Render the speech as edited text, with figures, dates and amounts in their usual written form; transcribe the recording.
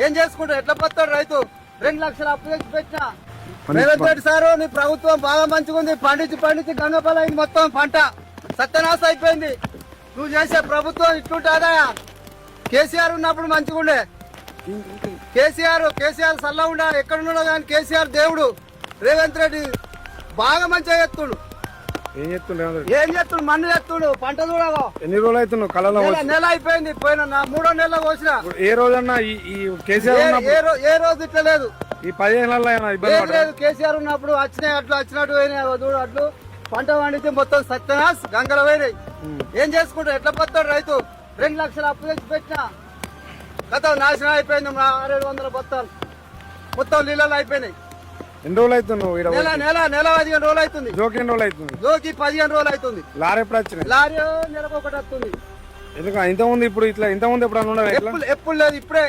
ఏం చేసుకుంటాడు? ఎట్లా పోతాడు రైతు? 2 లక్షలు అప్పు తెచ్చి పెట్టినా. రేవంత్ రెడ్డి సారు నీ ప్రభుత్వం బాగా మంచిగా ఉంది, పండించి గంగపలైంది, మొత్తం పంట సత్యనాశ అయిపోయింది. నువ్వు చేసే ప్రభుత్వం ఇట్లుంటాదా? కేసీఆర్ ఉన్నప్పుడు మంచిగా ఉండే. కేసీఆర్ సల్లా ఉండా, ఎక్కడున్నాడో కానీ కేసీఆర్ దేవుడు. రేవంత్ రెడ్డి బాగా మంచిగా చేస్తుడు. ఏం చేస్తుడు? మన్ను చేస్తుడు. పంట చూడవో. ఎన్ని రోజులు అవుతున్నావు కళలో? నెల అయిపోయింది. పోయిన 3వ నెలలో కోసిన. ఏ రోజన్నా ఈ కేసీఆర్ ఏ రోజు ఇట్లా లేదు. ఈ 15 లేదు. కేసీఆర్ ఉన్నప్పుడు వచ్చినాయి, అట్లు వచ్చినట్టు పోయినాయి. చూడు అట్లు పంట పండితే మొత్తం సత్యనాశ్ గంగలు పోయినాయి. ఏం చేసుకుంటాడు? ఎట్లా పోతాడు రైతు? 2 లక్షలు అప్పు తెచ్చి పెట్టినా. గతం నాశనం అయిపోయింది. 600 బత్తాలు మొత్తం నీళ్ళలో అయిపోయినాయి. ఎన్ని రోజులు అవుతున్నావు? నెల 15 రోజులు అవుతుంది. జోకి ఎన్ని రోజులు అవుతుంది? జోకి 15 రోజులు అవుతుంది. లారీ ఎప్పుడు వచ్చినాయి? లారీ నెలకు ఒకటి వస్తుంది. ఎందుకు ఇంతకుముందు ఇప్పుడు ఇట్లా ఇంతకుముందు ఎప్పుడు ఎప్పుడు లేదు, ఇప్పుడే